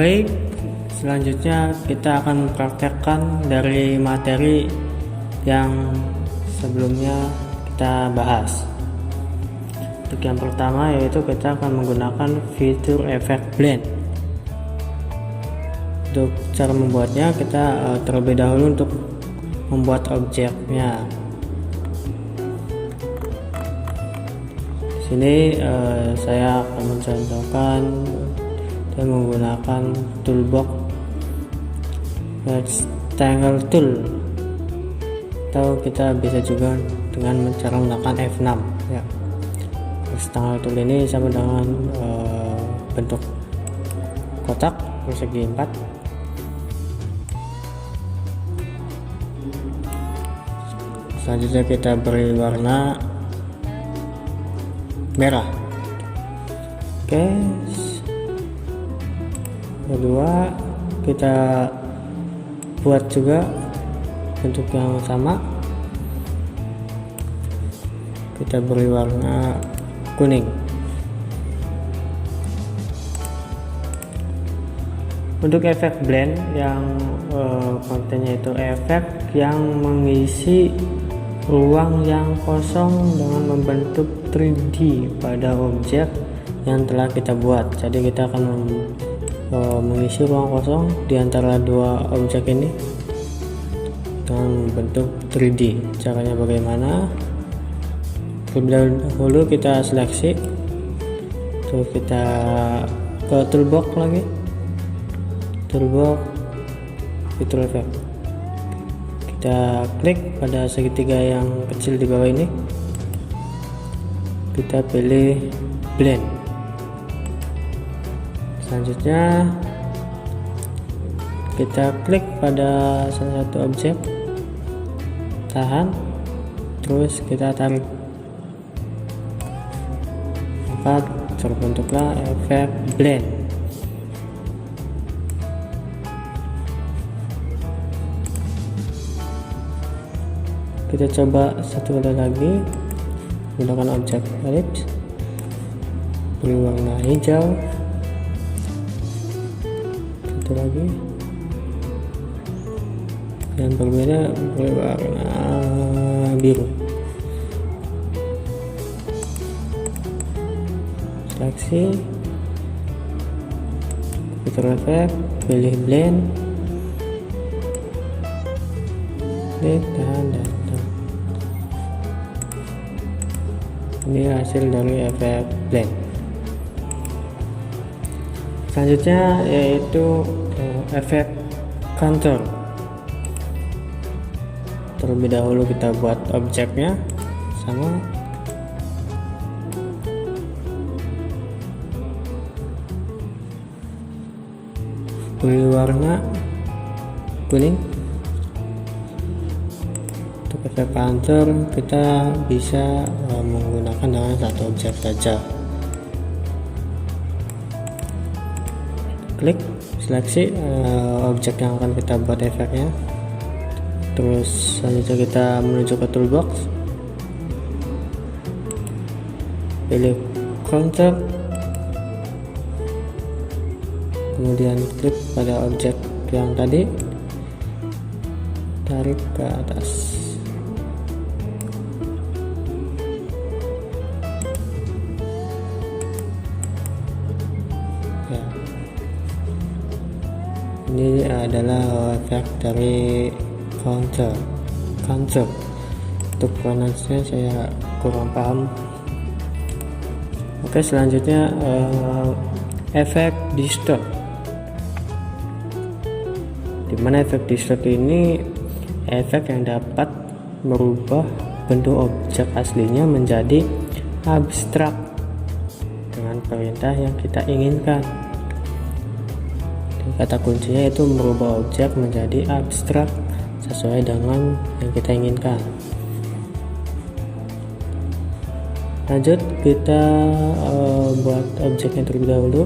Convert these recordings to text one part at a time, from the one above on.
Baik, selanjutnya kita akan mempraktekkan dari materi yang sebelumnya kita bahas. Untuk yang pertama yaitu kita akan menggunakan fitur efek blend. Untuk cara membuatnya kita terlebih dahulu untuk membuat objeknya. Di sini saya akan mencontohkan dan menggunakan toolbox rectangle tool, atau kita bisa juga dengan cara menggunakan F6 ya. Rectangle tool ini sama dengan bentuk kotak persegi 4. Selanjutnya kita beri warna merah. Oke, kedua kita buat juga bentuk yang sama, kita beri warna kuning. Untuk efek blend yang kontennya itu efek yang mengisi ruang yang kosong dengan membentuk 3D pada objek yang telah kita buat. Jadi kita akan mengisi ruang kosong di antara dua objek ini dengan membentuk 3D. Caranya bagaimana? Terlebih dahulu kita seleksi, terus kita ke toolbox lagi, toolbox fitur efek, kita klik pada segitiga yang kecil di bawah ini, kita pilih blend. Selanjutnya kita klik pada salah satu objek, tahan, terus kita tarik, maka terbentuklah efek blend. Kita coba satu kali lagi menggunakan objek ellipse, beri warna hijau, satu lagi yang berbeda beri warna biru. Seleksi, fitur efek, pilih blend, klik dan ini hasil dari efek blend. Selanjutnya yaitu efek contour. Terlebih dahulu kita buat objeknya sama, beri warna kuning. Untuk efek contour kita bisa menggunakan dengan satu objek saja. Klik, seleksi objek yang akan kita buat efeknya, terus selanjutnya kita menuju ke toolbox, pilih contour, kemudian klik pada objek yang tadi, tarik ke atas. Ya. Ini adalah efek dari contour. Untuk pronunciasinya saya kurang paham. Oke, selanjutnya efek distort. Dimana efek distort ini efek yang dapat merubah bentuk objek aslinya menjadi abstrak dengan perintah yang kita inginkan. Kata kuncinya itu merubah objek menjadi abstrak sesuai dengan yang kita inginkan. Lanjut, kita buat objeknya terlebih dahulu.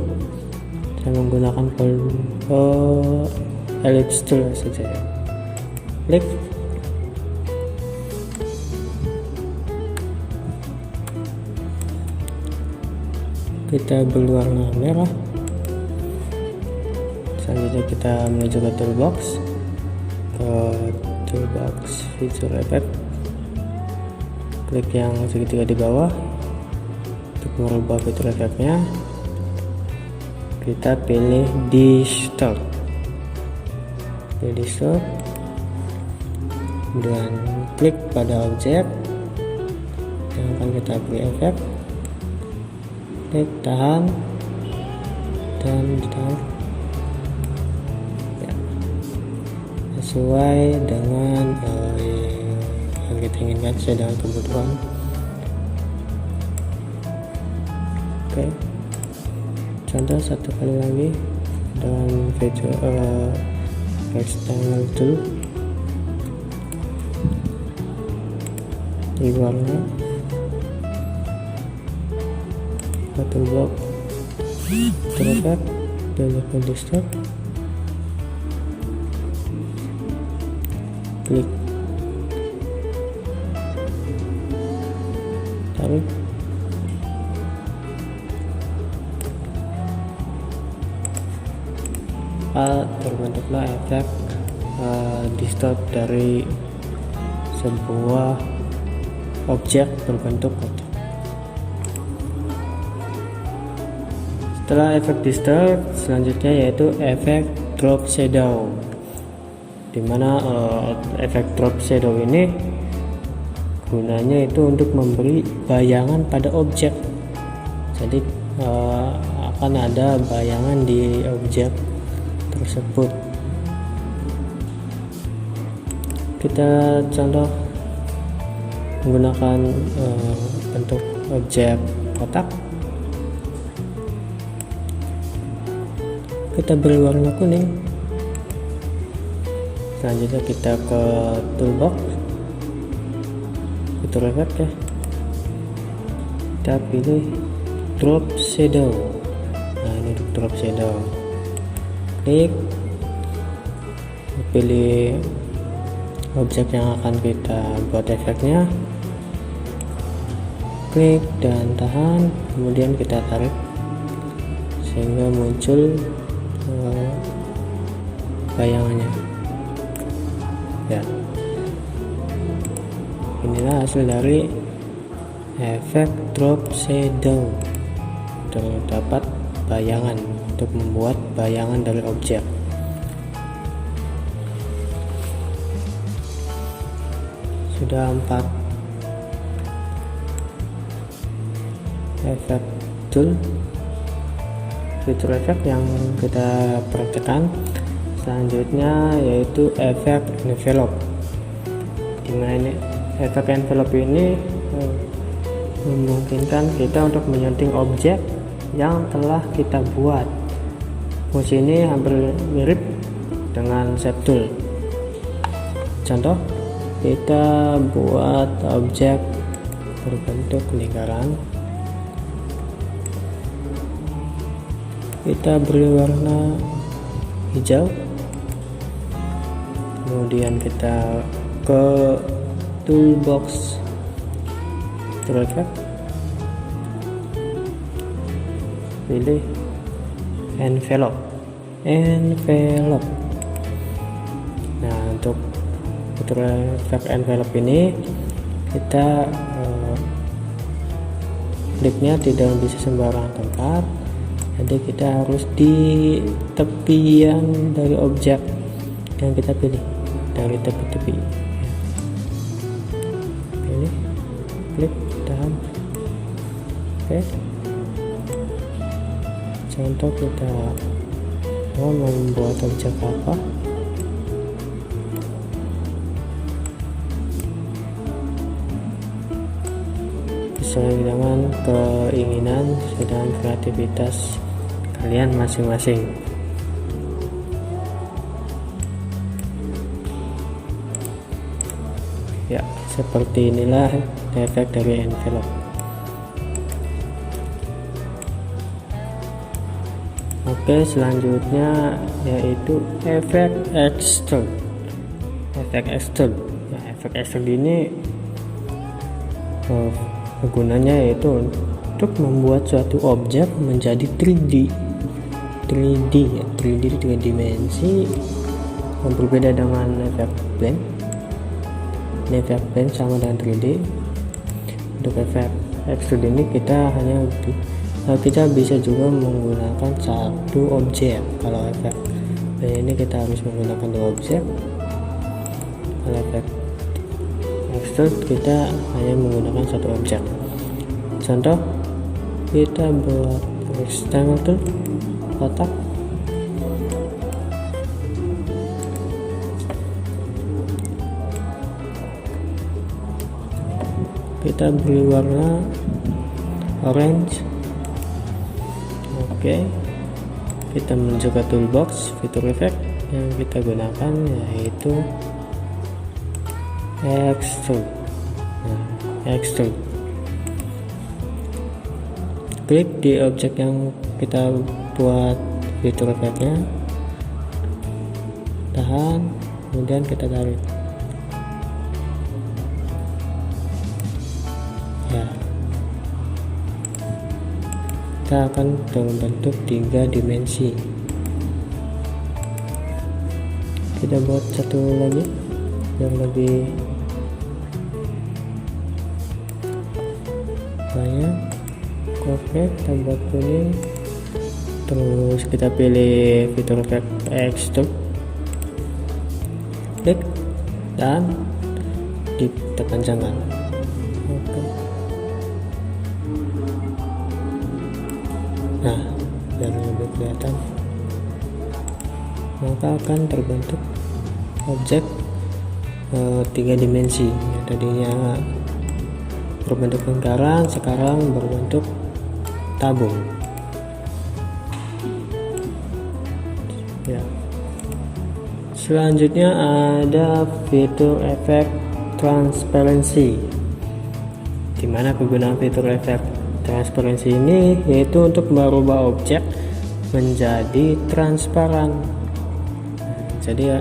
Saya menggunakan ellipse tool saja. Klik, kita berwarna merah, Selanjutnya kita menuju ke toolbox, feature effect, klik yang segitiga di bawah untuk merubah fitur efeknya. Kita pilih distort, kemudian klik pada objek yang akan kita beri efek, klik tahan dan ditahan ya, sesuai dengan yang kita inginkan, sesuai dengan kebutuhan. Oke, contoh satu kali lagi dengan fitur external tool di warna toolbox, terlihat pilih distort, klik tarik, terbentuklah efek distort dari sebuah objek berbentuk kotak. Setelah efek distort, selanjutnya yaitu efek drop shadow, dimana efek drop shadow ini gunanya itu untuk memberi bayangan pada objek. Jadi akan ada bayangan di objek tersebut. Kita contoh menggunakan bentuk objek kotak. Kita beri warna kuning. Selanjutnya kita ke toolbox, fitur efek ya, kita pilih drop shadow. Nah, ini untuk drop shadow, klik, pilih objek yang akan kita buat efeknya, klik dan tahan, kemudian kita tarik sehingga muncul bayangannya ya. Inilah hasil dari efek drop shadow, terdapat bayangan untuk membuat bayangan dari objek. Sudah 4 efek tool, fitur efek yang kita praktekkan. Selanjutnya yaitu efek envelope, dimana ini efek envelope ini memungkinkan kita untuk menyunting objek yang telah kita buat. Fungsi ini hampir mirip dengan shape tool. Contoh, kita buat objek berbentuk lingkaran, kita beri warna hijau, kemudian kita ke toolbox, terlihat, pilih envelope. Nah, untuk fitur efek envelope ini kita kliknya tidak bisa sembarang tempat, jadi kita harus di tepian dari objek yang kita pilih, dari tepi-tepi. Pilih, klik, tahan. Oke. Contoh kita mau membuat objek apa? Sesuai dengan keinginan, sesuai dengan kreativitas kalian masing-masing. Ya, seperti inilah efek dari envelope. Oke, selanjutnya yaitu efek extrude. Efek extrude. Ya, efek extrude ini gunanya yaitu untuk membuat suatu objek menjadi 3D. 3D ya. 3D itu 3 dimensi yang berbeda dengan efek blend. Ini efek blend sama dengan 3D. Untuk efek extrude ini kita bisa juga menggunakan satu objek. Kalau efek blend ini kita harus menggunakan 2 objek. Kalau efek extrude kita hanya menggunakan satu objek. Contoh, kita buat rectangle tool, kotak. Kita beri warna orange. Oke, kita menuju ke toolbox, fitur effect yang kita gunakan yaitu extrude. Extrude, klik di objek yang kita buat fitur effectnya, tahan, kemudian kita tarik. Ya, kita akan terbentuk 3 dimensi. Kita buat satu lagi yang lebih banyak. Oke, kita buat kuning, terus kita pilih fitur effect extrude, klik dan ditekan jangan. Oke. Nah, biar lebih kelihatan, maka akan terbentuk objek 3 dimensi. Yang tadinya berbentuk lingkaran, sekarang berbentuk tabung. Ya. Selanjutnya ada fitur efek transparansi. Dimana kegunaan fitur efek transparansi ini yaitu untuk merubah objek menjadi transparan. Jadi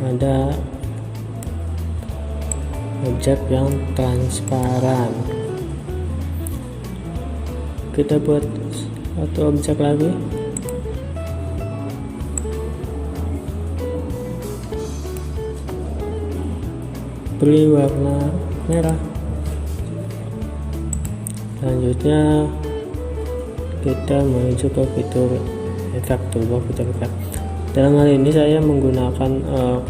ada objek yang transparan. Kita buat satu objek lagi. Beri warna merah. Selanjutnya kita menuju ke fitur efek, toolbox fitur efek. Dalam hal ini saya menggunakan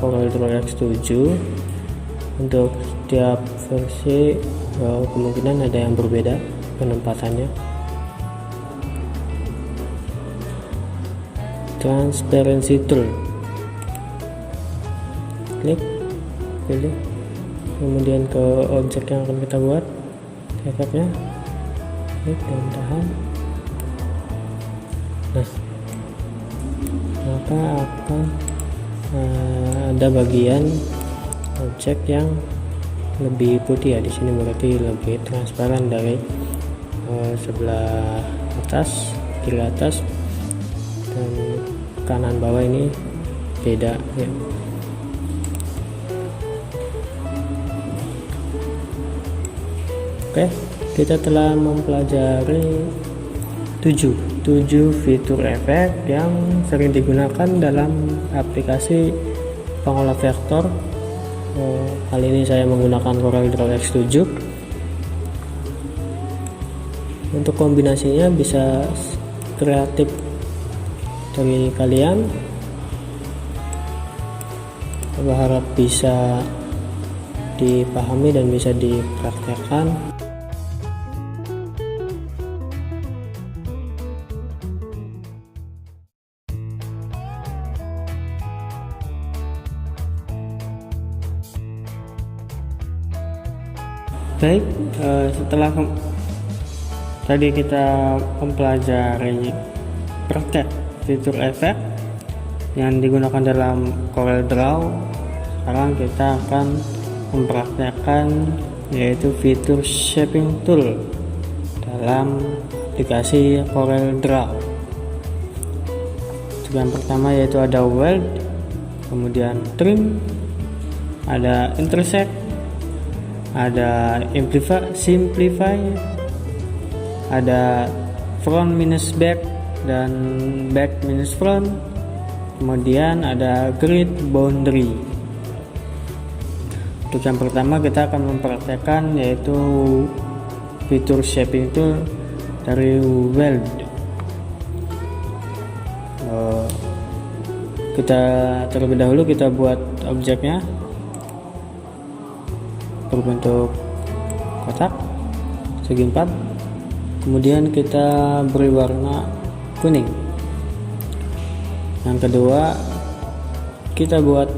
CorelDRAW X7. Untuk setiap versi kemungkinan ada yang berbeda penempatannya. Transparency tool, klik, pilih, kemudian ke objek yang akan kita buat efeknya, klik dan tahan. Nah, maka akan ada bagian objek yang lebih putih ya. Di sini berarti lebih transparan dari sebelah atas, kiri atas, dan kanan bawah ini beda ya. Oke, kita telah mempelajari 7 fitur efek yang sering digunakan dalam aplikasi pengolah vektor. Kali ini saya menggunakan CorelDRAW X7. Untuk kombinasinya bisa kreatif dari kalian. Saya berharap bisa dipahami dan bisa dipraktekkan. Baik, setelah tadi kita mempelajari praktek fitur efek yang digunakan dalam CorelDRAW, sekarang kita akan mempraktekkan yaitu fitur shaping tool dalam aplikasi CorelDRAW. Yang pertama yaitu ada weld, kemudian trim, ada intersect, ada simplify, ada front minus back, dan back minus front. Kemudian ada grid boundary. Untuk yang pertama kita akan mempraktekkan yaitu fitur shaping tool dari weld. Kita terlebih dahulu kita buat objeknya berbentuk kotak segi 4, kemudian kita beri warna kuning. Yang kedua, kita buat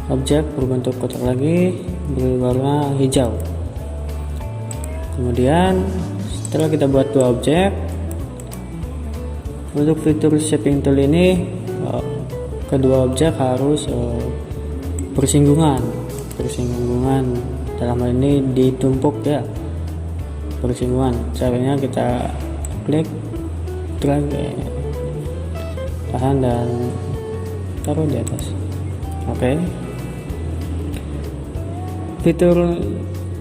objek berbentuk kotak lagi, beri warna hijau. Kemudian setelah kita buat dua objek, untuk fitur shaping tool ini kedua objek harus bersinggungan dalam hal ini ditumpuk ya, bersinggungan. Caranya kita klik, drag, tahan dan taruh di atas. Oke. Fitur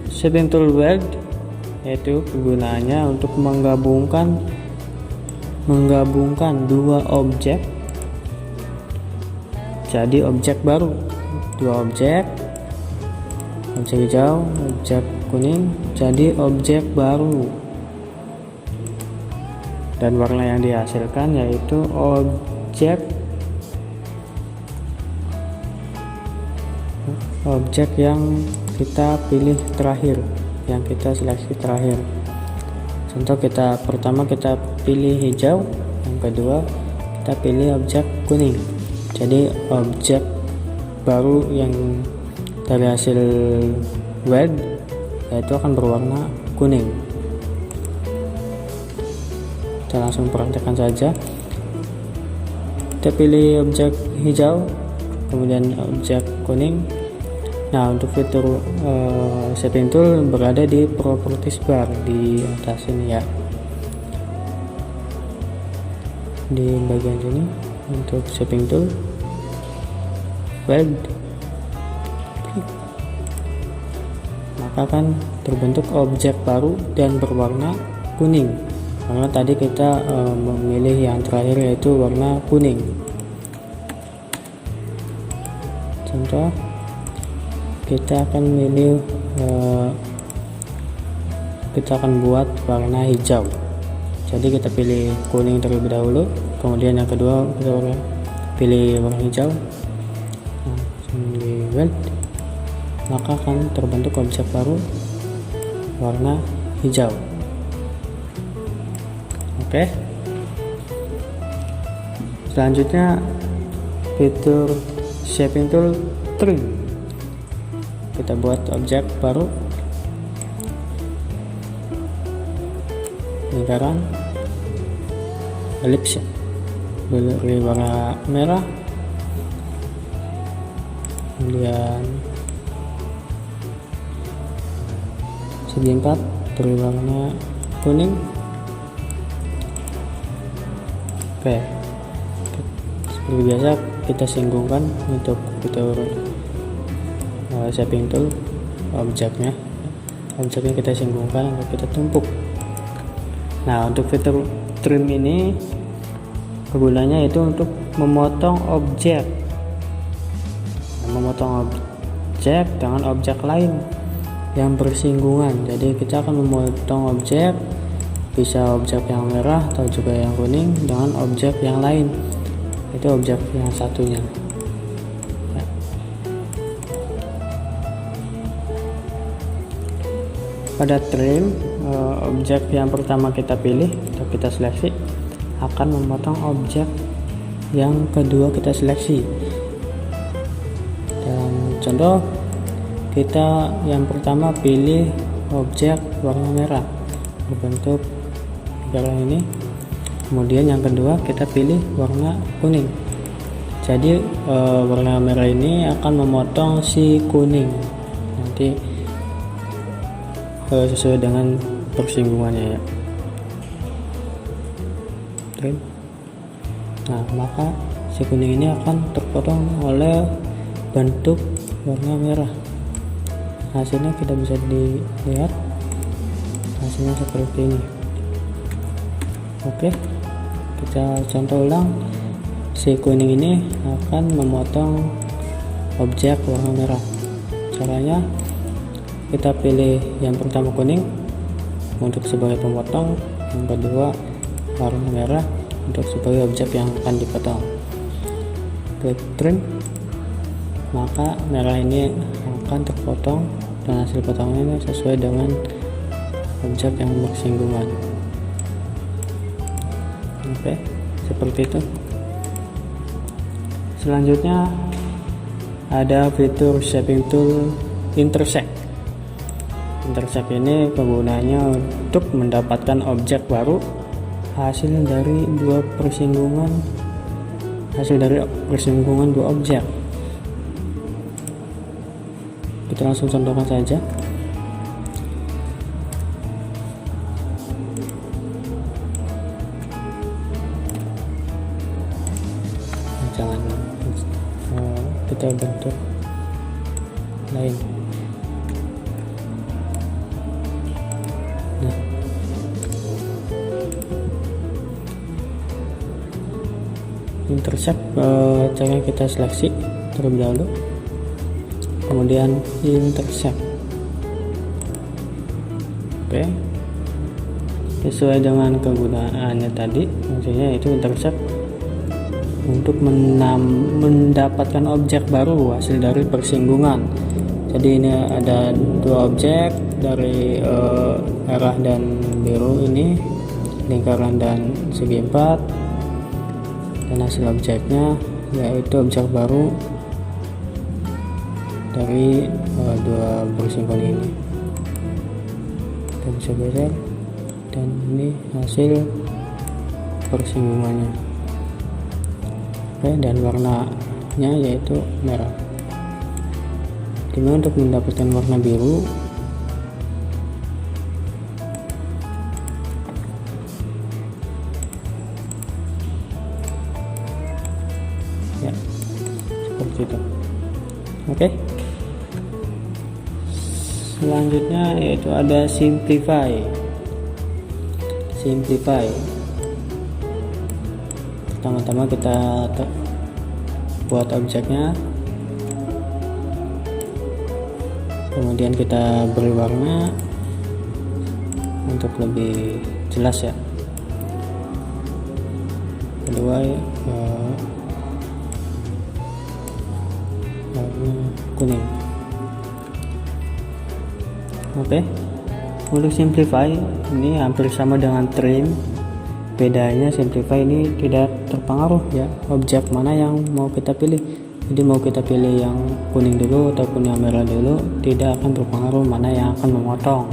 shaping tool weld yaitu kegunaannya untuk menggabungkan dua objek jadi objek baru. Dua objek hijau, objek kuning jadi objek baru, dan warna yang dihasilkan yaitu objek yang kita pilih terakhir, yang kita seleksi terakhir. Contoh pertama kita pilih hijau, yang kedua kita pilih objek kuning. Jadi objek baru yang dari hasil weld yaitu akan berwarna kuning. Kita langsung praktekkan saja. Kita pilih objek hijau, kemudian objek kuning. Nah, untuk fitur shaping tool berada di properties bar di atas ini ya, di bagian sini. Untuk shaping tool weld, maka akan terbentuk objek baru dan berwarna kuning, karena tadi kita memilih yang terakhir yaitu warna kuning. Contoh, kita akan buat warna hijau. Jadi kita pilih kuning terlebih dahulu, kemudian yang kedua kita pilih warna hijau. Di weld, maka akan terbentuk objek baru warna hijau. Oke. Selanjutnya fitur shaping tool trim. Kita buat objek baru, lingkaran ellipse, beri warna merah, kemudian segi 4 beri warna kuning. Oke, seperti biasa kita singgungkan untuk fitur shaping tool objeknya kita singgungkan atau kita tumpuk. Nah, untuk fitur trim ini kegunaannya itu untuk memotong objek dengan objek lain yang bersinggungan. Jadi kita akan memotong objek, bisa objek yang merah atau juga yang kuning dengan objek yang lain, itu objek yang satunya. Pada trim, objek yang pertama kita pilih atau kita seleksi akan memotong objek yang kedua kita seleksi. Dan contoh, kita yang pertama pilih objek warna merah berbentuk lingkaran ini, kemudian yang kedua kita pilih warna kuning. Jadi warna merah ini akan memotong si kuning nanti sesuai dengan persinggungannya ya. Trim. Nah, maka si kuning ini akan terpotong oleh bentuk warna merah. Hasilnya kita bisa dilihat, hasilnya seperti ini. Oke, kita contoh ulang. Si kuning ini akan memotong objek warna merah. Caranya kita pilih yang pertama kuning untuk sebagai pemotong, yang kedua warna merah untuk sebagai objek yang akan dipotong. Klik trim, maka merah ini akan terpotong dan hasil potongannya sesuai dengan objek yang bersinggungan. Oke, seperti itu. Selanjutnya ada fitur shaping tool intersect. Intersect ini kegunaannya untuk mendapatkan objek baru hasil dari persinggungan dua objek. Kita langsung contohkan saja. Jangan kita bentuk lain. Nah, intersect caranya kita seleksi terlebih dahulu, kemudian intersect. Oke, sesuai dengan kegunaannya tadi, maksudnya itu intersect untuk mendapatkan objek baru hasil dari persinggungan. Jadi ini ada dua objek dari merah dan biru ini, lingkaran dan segi 4, dan hasil objeknya yaitu objek baru dari dua persinggungan ini. Kita bisa geser, dan ini hasil persinggungannya. Oke, dan warnanya yaitu merah. Gimana untuk mendapatkan warna biru? Ya, seperti itu. Oke, selanjutnya yaitu ada simplify. Pertama-tama kita buat objeknya, kemudian kita beri warna untuk lebih jelas ya. Kedua warna kuning. Oke, untuk simplify ini hampir sama dengan trim. Bedanya simplify ini tidak terpengaruh ya objek mana yang mau kita pilih. Jadi mau kita pilih yang kuning dulu ataupun yang merah dulu, tidak akan berpengaruh mana yang akan memotong.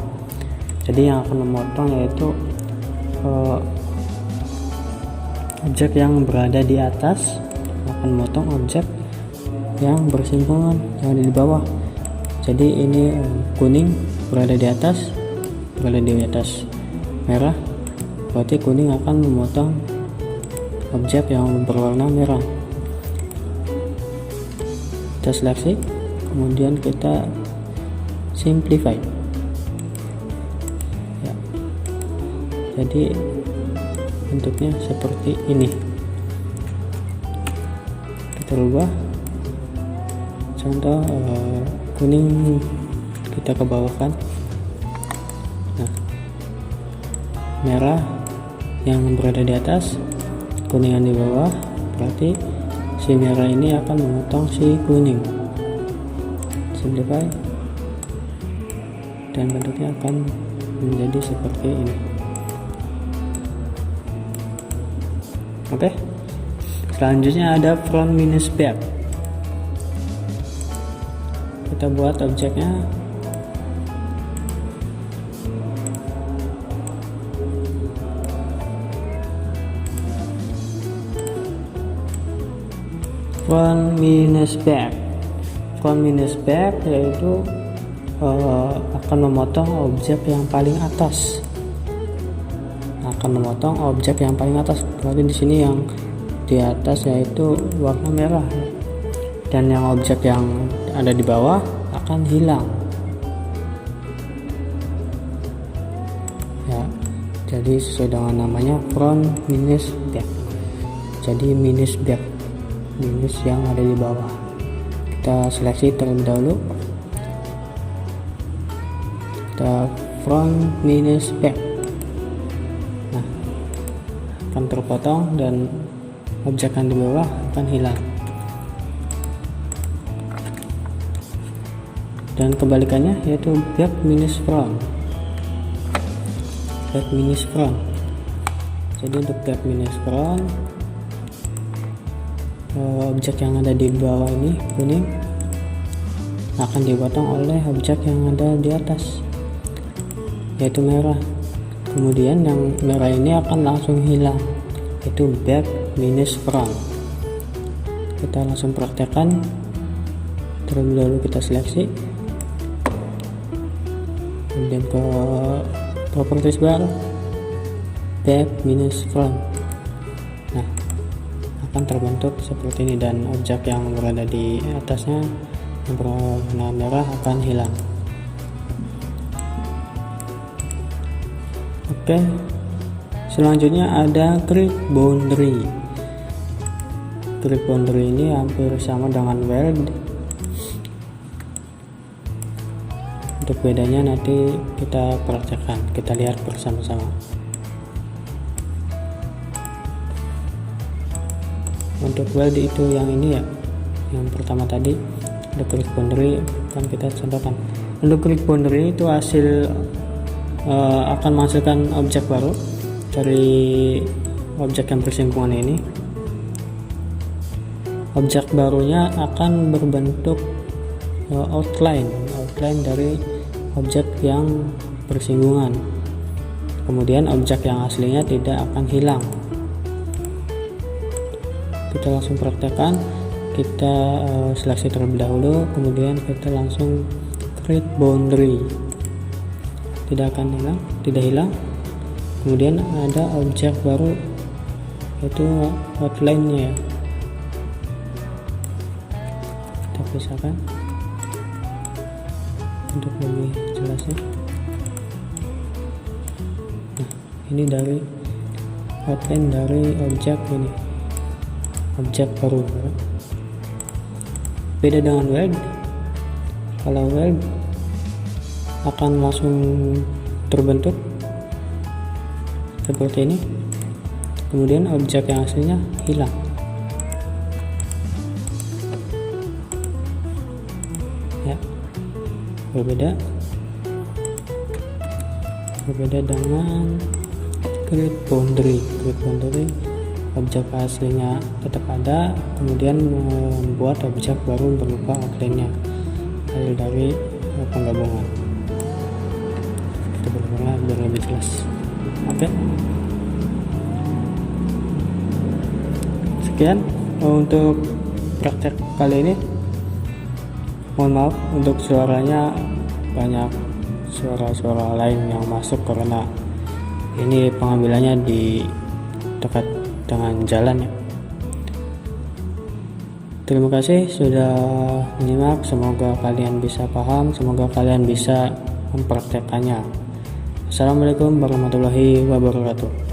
Jadi yang akan memotong yaitu objek yang berada di atas akan memotong objek yang bersinggungan yang ada di bawah. Jadi ini kuning berada di atas merah, berarti kuning akan memotong objek yang berwarna merah. Kita seleksi, kemudian kita simplify ya. Jadi bentuknya seperti ini. Kita rubah, contoh kuning kita ke bawah kan. Nah, merah yang berada di atas, kuning yang di bawah, berarti si merah ini akan memotong si kuning. Simplify, dan bentuknya akan menjadi seperti ini. Oke, selanjutnya ada front minus back. Kita buat objeknya. Front minus back yaitu akan memotong objek yang paling atas. Berarti di sini yang di atas yaitu warna merah, dan yang objek yang ada di bawah akan hilang. Ya, Jadi sesuai dengan namanya front minus back. Jadi minus back, minus yang ada di bawah. Kita seleksi terlebih dahulu. Kita front minus back. Nah, akan terpotong dan objek yang di bawah akan hilang. Dan kebalikannya yaitu back minus front. Back minus front. Jadi untuk back minus front, objek yang ada di bawah ini kuning akan dipotong oleh objek yang ada di atas, yaitu merah. Kemudian yang merah ini akan langsung hilang, yaitu back minus front. Kita langsung praktekkan. Terlebih dahulu kita seleksi, kemudian ke properties bar, back minus front. Nah, akan terbentuk seperti ini dan objek yang berada di atasnya yang berwarna merah akan hilang. Oke, selanjutnya ada grid boundary. Grid boundary ini hampir sama dengan weld. Untuk bedanya nanti kita praktekkan, kita lihat bersama-sama. Untuk weld itu yang ini ya, yang pertama tadi ada grid boundary, kan kita contohkan. Untuk grid boundary itu hasil akan menghasilkan objek baru dari objek yang bersinggungan ini. Objek barunya akan berbentuk outline dari objek yang bersinggungan. Kemudian objek yang aslinya tidak akan hilang. Kita langsung praktekkan. Kita seleksi terlebih dahulu, kemudian kita langsung create boundary. Tidak hilang. Kemudian ada objek baru, yaitu outline-nya ya. Kita pisahkan untuk lebih jelasnya. Nah, ini dari outline dari objek ini, objek baru. Beda dengan weld. Kalau weld akan langsung terbentuk seperti ini, kemudian objek yang aslinya hilang. Ya, berbeda dengan grid boundary. Objek aslinya tetap ada, kemudian membuat objek baru berupa outline-nya, hasil dari penggabungan. Kita benar-benar biar lebih jelas. Oke. Sekian untuk praktek kali ini. Mohon maaf untuk suaranya, banyak suara-suara lain yang masuk karena ini pengambilannya di dekat dengan jalan ya. Terima kasih sudah menyimak. Semoga kalian bisa paham, semoga kalian bisa mempraktekannya. Assalamualaikum warahmatullahi wabarakatuh.